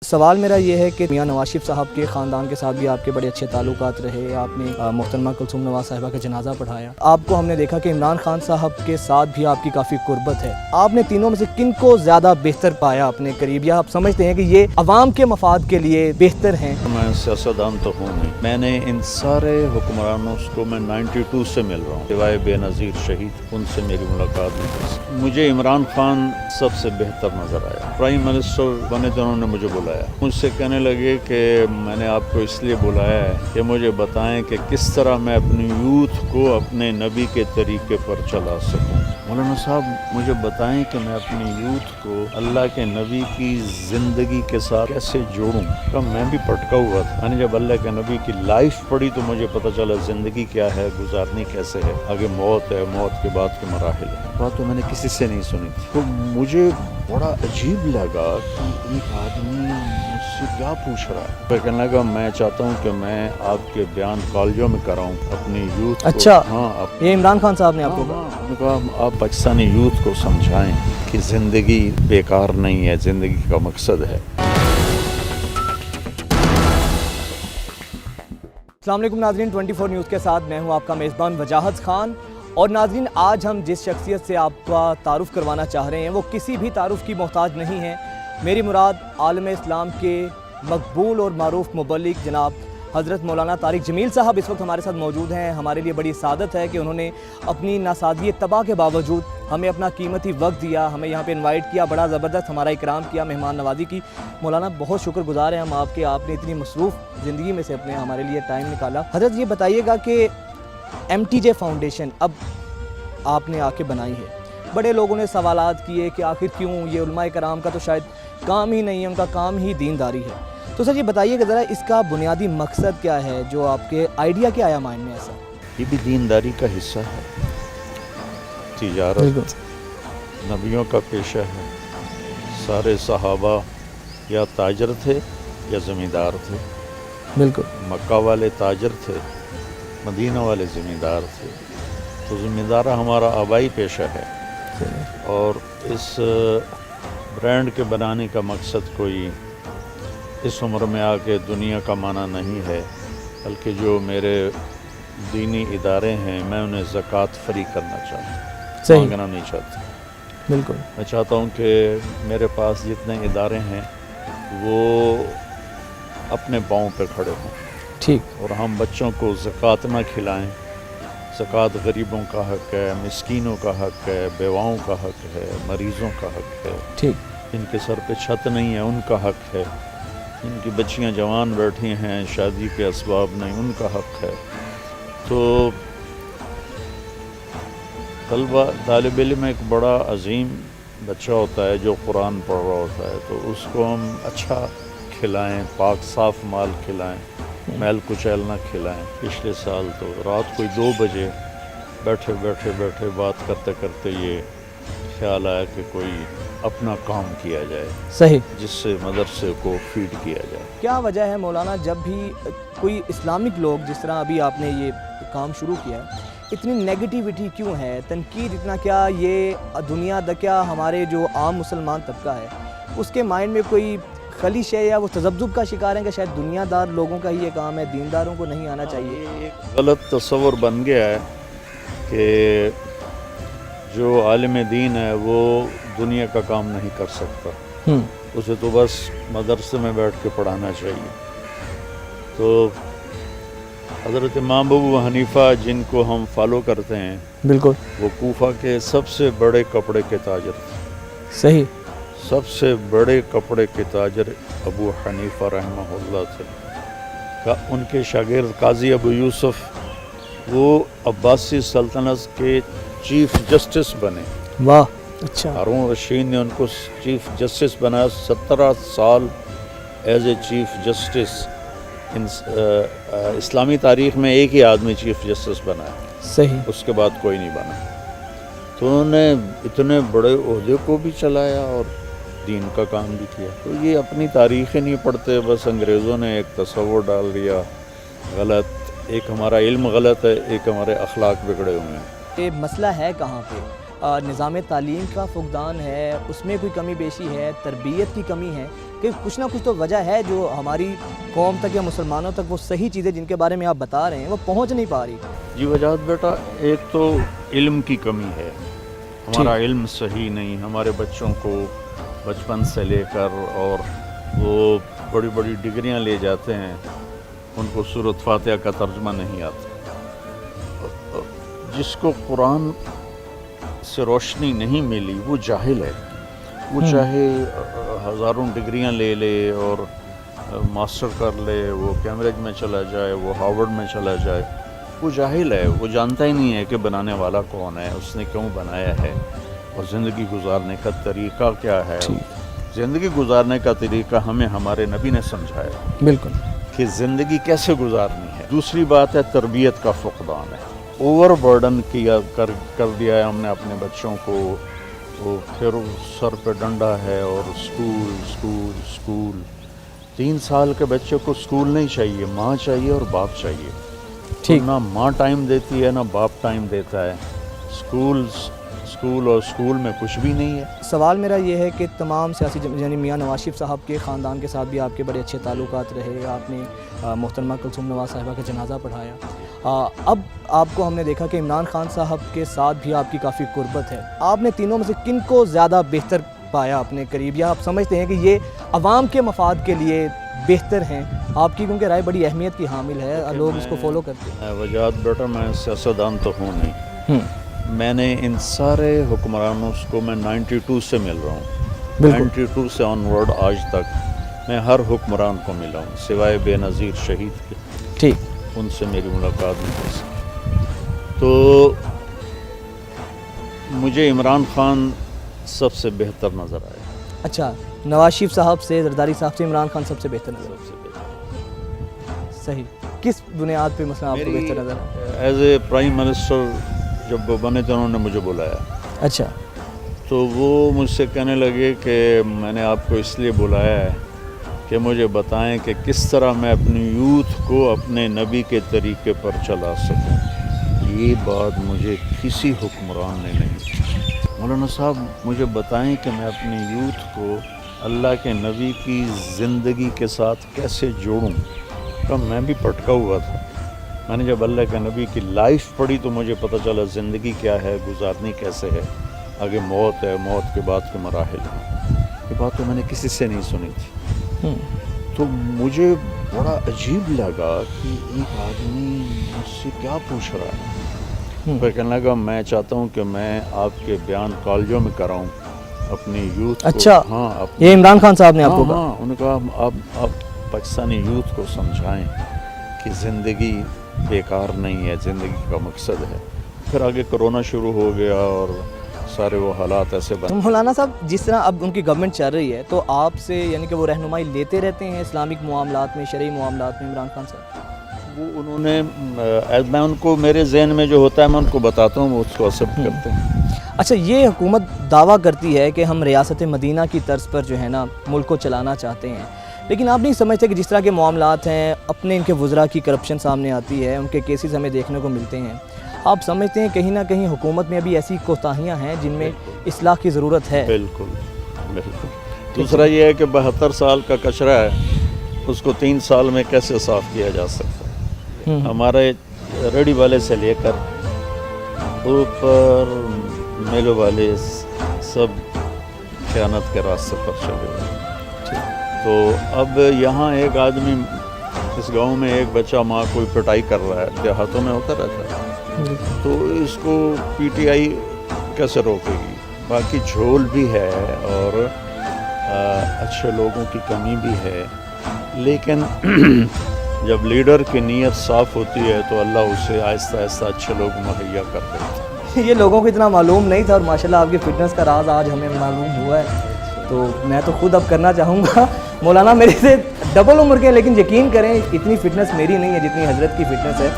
سوال میرا یہ ہے کہ میاں نواز شریف صاحب کے خاندان کے ساتھ بھی آپ کے بڑے اچھے تعلقات رہے، آپ نے محترمہ کلثوم نواز صاحبہ کا جنازہ پڑھایا، آپ کو ہم نے دیکھا کہ عمران خان صاحب کے ساتھ بھی آپ کی کافی قربت ہے، آپ نے تینوں میں سے کن کو زیادہ بہتر پایا اپنے قریب، یا آپ سمجھتے ہیں کہ یہ عوام کے مفاد کے لیے بہتر ہیں؟ میں سیاستدان تو ہوں نہیں، میں نے ان سارے حکمرانوں کو میں 92 سے مل رہا ہوں، سوائے بے نظیر شہید، ان سے میری ملاقات نہیں۔ مجھے عمران خان سب سے بہتر نظر آیا، پرائم منسٹر بنے تو انہوں نے مجھے بلایا، مجھ سے کہنے لگے کہ میں نے آپ کو اس لیے بلایا ہے کہ مجھے بتائیں کہ کس طرح میں اپنی یوتھ کو اپنے نبی کے طریقے پر چلا سکوں۔ مولانا صاحب مجھے بتائیں کہ میں اپنی یوتھ کو اللہ کے نبی کی زندگی کے ساتھ کیسے جوڑوں۔ تو میں بھی پٹکا ہوا تھا، میں نے جب اللہ کے نبی کی لائف پڑھی تو مجھے پتہ چلا زندگی کیا ہے، گزارنی کیسے ہے، آگے موت ہے، موت کے بعد کے مراحل ہیں۔ بات تو میں نے کسی سے نہیں سنی تھی، تو مجھے بڑا عجیب لگا کہ ایک آدمی مجھ سے کیا پوچھ رہا ہے۔ میں کہنے لگا میں چاہتا ہوں کہ میں آپ کے بیان کالجوں میں کراؤں اپنی یوتھ کو۔ اچھا، ہاں، یہ عمران خان صاحب نے آپ کو کہا آپ پاکستانی یوتھ کو سمجھائیں کہ زندگی بیکار نہیں ہے، زندگی کا مقصد ہے۔ السلام علیکم ناظرین، 24 نیوز کے ساتھ میں ہوں آپ کا میزبان وجاہت خان، اور ناظرین آج ہم جس شخصیت سے آپ کا تعارف کروانا چاہ رہے ہیں وہ کسی بھی تعارف کی محتاج نہیں ہے۔ میری مراد عالم اسلام کے مقبول اور معروف مبلغ جناب حضرت مولانا طارق جمیل صاحب اس وقت ہمارے ساتھ موجود ہیں۔ ہمارے لیے بڑی سعادت ہے کہ انہوں نے اپنی ناسازی طبع کے باوجود ہمیں اپنا قیمتی وقت دیا، ہمیں یہاں پہ انوائٹ کیا، بڑا زبردست ہمارا اکرام کیا، مہمان نوازی کی۔ مولانا بہت شکر گزار ہیں ہم آپ کے، آپ نے اتنی مصروف زندگی میں سے اپنے ہمارے لیے ٹائم نکالا۔ حضرت یہ بتائیے گا کہ MTJ فاؤنڈیشن اب آپ نے آ کے بنائی ہے، بڑے لوگوں نے سوالات کیے کہ آخر کیوں، یہ علماء کرام کا تو شاید کام ہی نہیں ہے، ان کا کام ہی دینداری ہے، تو سر یہ بتائیے کہ ذرا اس کا بنیادی مقصد کیا ہے، جو آپ کے آئیڈیا کیا آیا مائنڈ میں ایسا؟ یہ بھی دینداری کا حصہ ہے، تجارت نبیوں کا پیشہ ہے، سارے صحابہ یا تاجر تھے یا زمیندار تھے، بالکل، مکہ والے تاجر تھے، مدینہ والے زمیندار تھے، تو زمیندارہ ہمارا آبائی پیشہ ہے، اور اس برانڈ کے بنانے کا مقصد کوئی اس عمر میں آ کے دنیا کا معنی نہیں ہے، بلکہ جو میرے دینی ادارے ہیں میں انہیں زکوٰۃ فری کرنا چاہتا ہوں، مانگنا نہیں چاہتا۔ بالکل، میں چاہتا ہوں کہ میرے پاس جتنے ادارے ہیں وہ اپنے پاؤں پہ کھڑے ہوں، ٹھیک، اور ہم بچوں کو زکوٰۃ نہ کھلائیں۔ زکوٰۃ غریبوں کا حق ہے، مسکینوں کا حق ہے، بیواؤں کا حق ہے، مریضوں کا حق ہے، ٹھیک، جن کے سر پہ چھت نہیں ہے ان کا حق ہے، جن کی بچیاں جوان بیٹھی ہیں شادی کے اسباب نہیں ان کا حق ہے۔ تو طلبہ طالب علم ایک بڑا عظیم بچہ ہوتا ہے جو قرآن پڑھ رہا ہوتا ہے، تو اس کو ہم اچھا کھلائیں، پاک صاف مال کھلائیں، میل کچیل نہ کھلائیں۔ پچھلے سال تو رات کوئی 2 بجے بیٹھے بات کرتے کرتے یہ خیال آیا کہ کوئی اپنا کام کیا جائے، صحیح، جس سے مدرسے کو فیڈ کیا جائے۔ کیا وجہ ہے مولانا جب بھی کوئی اسلامک لوگ، جس طرح ابھی آپ نے یہ کام شروع کیا ہے، اتنی نیگیٹیوٹی کیوں ہے، تنقید اتنا، کیا یہ دنیا کیا ہمارے جو عام مسلمان طبقہ ہے اس کے مائنڈ میں کوئی خلش ہے، یا وہ تذبذب کا شکار ہیں کہ شاید دنیا دار لوگوں کا ہی یہ کام ہے، دینداروں کو نہیں آنا چاہیے؟ یہ ایک غلط تصور بن گیا ہے کہ جو عالم دین ہے وہ دنیا کا کام نہیں کر سکتا، اسے تو بس مدرسے میں بیٹھ کے پڑھانا چاہیے۔ تو حضرت امام ابو حنیفہ جن کو ہم فالو کرتے ہیں، بالکل، وہ کوفہ کے سب سے بڑے کپڑے کے تاجر تھے، صحیح، سب سے بڑے کپڑے کے تاجر ابو حنیفہ رحمہ اللہ تھے۔ ان کے شاگرد قاضی ابو یوسف وہ عباسی سلطنت کے چیف جسٹس بنے، واہ، اچھا، ہارون رشید نے ان کو چیف جسٹس بنایا، 17 سال ایز اے چیف جسٹس۔ اسلامی تاریخ میں ایک ہی آدمی چیف جسٹس بنا ہے، صحیح، اس کے بعد کوئی نہیں بنا۔ تو انہوں نے اتنے بڑے عہدے کو بھی چلایا اور دین کا کام بھی کیا۔ تو یہ اپنی تاریخیں نہیں پڑھتے، بس انگریزوں نے ایک تصور ڈال دیا غلط، ایک ہمارا علم غلط ہے، ایک ہمارے اخلاق بگڑے ہوئے ہیں۔ یہ مسئلہ ہے کہاں پہ؟ نظام تعلیم کا فقدان ہے، اس میں کوئی کمی بیشی ہے، تربیت کی کمی ہے، کہ کچھ نہ کچھ تو وجہ ہے جو ہماری قوم تک یا مسلمانوں تک وہ صحیح چیزیں جن کے بارے میں آپ بتا رہے ہیں وہ پہنچ نہیں پا رہی. جی وجاہت بیٹا، ایک تو علم کی کمی ہے، ہمارا علم صحیح نہیں. ہمارے بچوں کو بچپن سے لے کر اور وہ بڑی بڑی ڈگریاں لے جاتے ہیں، ان کو سورۃ فاتحہ کا ترجمہ نہیں آتا. جس کو قرآن سے روشنی نہیں ملی وہ جاہل ہے. وہ چاہے ہزاروں ڈگریاں لے لے اور ماسٹر کر لے، وہ کیمبرج میں چلا جائے، وہ ہارورڈ میں چلا جائے، وہ جاہل ہے. وہ جانتا ہی نہیں ہے کہ بنانے والا کون ہے، اس نے کیوں بنایا ہے، اور زندگی گزارنے کا طریقہ کیا ہے. زندگی گزارنے کا طریقہ ہمیں ہمارے نبی نے سمجھایا بالکل کہ زندگی کیسے گزارنی ہے. دوسری بات ہے تربیت کا فقدان ہے. اوور برڈن کر دیا ہے ہم نے اپنے بچوں کو. وہ پھر سر پہ ڈنڈا ہے اور اسکول. 3 سال کے بچے کو اسکول نہیں چاہیے، ماں چاہیے اور باپ چاہیے. نہ ماں ٹائم دیتی ہے نہ باپ ٹائم دیتا ہے. اسکول اور اسکول میں کچھ بھی نہیں ہے. سوال میرا یہ ہے کہ تمام سیاسی یعنی میاں نواز شریف صاحب کے خاندان کے ساتھ بھی آپ کے بڑے اچھے تعلقات رہے. آپ نے محترمہ کلثوم نواز صاحبہ کا جنازہ پڑھایا. اب آپ کو ہم نے دیکھا کہ عمران خان صاحب کے ساتھ بھی آپ کی کافی قربت ہے. آپ نے تینوں میں سے کن کو زیادہ بہتر پایا اپنے قریب، یا آپ سمجھتے ہیں کہ یہ عوام کے مفاد کے لیے بہتر ہیں؟ آپ کی کیونکہ رائے بڑی اہمیت کی حامل ہے، لوگ اس کو فالو کرتے ہیں. وجاہت بیٹا، میں سیاستدان تو ہوں نہیں. میں نے ان سارے حکمرانوں کو میں 92 سے مل رہا ہوں. 92 سے آن ورڈ آج تک میں ہر حکمران کو ملا ہوں سوائے بے نظیر شہید کے. ٹھیک، ان سے میری ملاقات نہیں ہو سکی. تو مجھے عمران خان سب سے بہتر نظر آیا. اچھا، نواز شریف صاحب سے، زرداری صاحب سے عمران خان سب سے بہتر نظر آیا. صحیح. کس بنیاد پہ مثلا آپ کو بہتر نظر آیا؟ ایز اے پرائم منسٹر جب وہ بنے تو انہوں نے مجھے بلایا. اچھا. تو وہ مجھ سے کہنے لگے کہ میں نے آپ کو اس لیے بلایا ہے کہ مجھے بتائیں کہ کس طرح میں اپنی یوتھ کو اپنے نبی کے طریقے پر چلا سکوں. یہ بات مجھے کسی حکمران نے نہیں کی. مولانا صاحب مجھے بتائیں کہ میں اپنی یوتھ کو اللہ کے نبی کی زندگی کے ساتھ کیسے جوڑوں. تو میں بھی پٹکا ہوا تھا. میں نے جب اللہ کے نبی کی لائف پڑھی تو مجھے پتہ چلا زندگی کیا ہے، گزارنی کیسے ہے، آگے موت ہے، موت کے بعد کے مراحل ہیں. یہ بات تو میں نے کسی سے نہیں سنی تھی. تو مجھے بڑا عجیب لگا کہ ایک آدمی مجھ سے کیا پوچھ رہا ہے. پھر کہنے لگا میں چاہتا ہوں کہ میں آپ کے بیان کالجوں میں کراؤں اپنی یوتھ کو. اچھا، ہاں، یہ عمران خان صاحب نے آپ کو کہا؟ ہاں، انہوں نے کہا آپ پاکستانی یوتھ کو سمجھائیں کہ زندگی بیکار نہیں ہے، زندگی کا مقصد ہے. پھر آگے کرونا شروع ہو گیا اور سارے وہ حالات ایسے بن. مولانا صاحب جس طرح اب ان کی گورنمنٹ چل رہی ہے تو آپ سے یعنی کہ وہ رہنمائی لیتے رہتے ہیں اسلامک معاملات میں، شرعی معاملات میں عمران خان صاحب؟ وہ انہوں نے میں ان کو میرے ذہن میں جو ہوتا ہے میں ان کو بتاتا ہوں، وہ اس کو ایکسیپٹ کرتے ہیں. اچھا، یہ حکومت دعویٰ کرتی ہے کہ ہم ریاست مدینہ کی طرز پر جو ہے نا ملک کو چلانا چاہتے ہیں، لیکن آپ نہیں سمجھتے کہ جس طرح کے معاملات ہیں اپنے ان کے وزراء کی کرپشن سامنے آتی ہے، ان کے کیسز ہمیں دیکھنے کو ملتے ہیں، آپ سمجھتے ہیں کہیں نہ کہیں حکومت میں ابھی ایسی کوتاہیاں ہیں جن میں اصلاح کی ضرورت ہے؟ بالکل. دوسرا یہ ہے کہ 72 سال کا کچرا ہے، اس کو 3 سال میں کیسے صاف کیا جا سکتا ہے. ہمارے ریڈی والے سے لے کر اوپر میلوں والے سب خیانت کے راستے پر چلے گئے. تو اب یہاں ایک آدمی اس گاؤں میں ایک بچہ ماں کوئی پٹائی کر رہا ہے، دیہاتوں میں ہوتا رہتا ہے، تو اس کو پی ٹی آئی کیسے روکے گی. باقی جھول بھی ہے اور اچھے لوگوں کی کمی بھی ہے، لیکن جب لیڈر کی نیت صاف ہوتی ہے تو اللہ اسے آہستہ آہستہ اچھے لوگ مہیا کر دیتے ہیں. یہ لوگوں کو اتنا معلوم نہیں تھا اور ماشاءاللہ آپ کی فٹنس کا راز آج ہمیں معلوم ہوا ہے. تو میں تو خود اب کرنا چاہوں گا. مولانا میرے سے ڈبل عمر کے ہیں لیکن یقین کریں اتنی فٹنس میری نہیں ہے جتنی حضرت کی فٹنس ہے.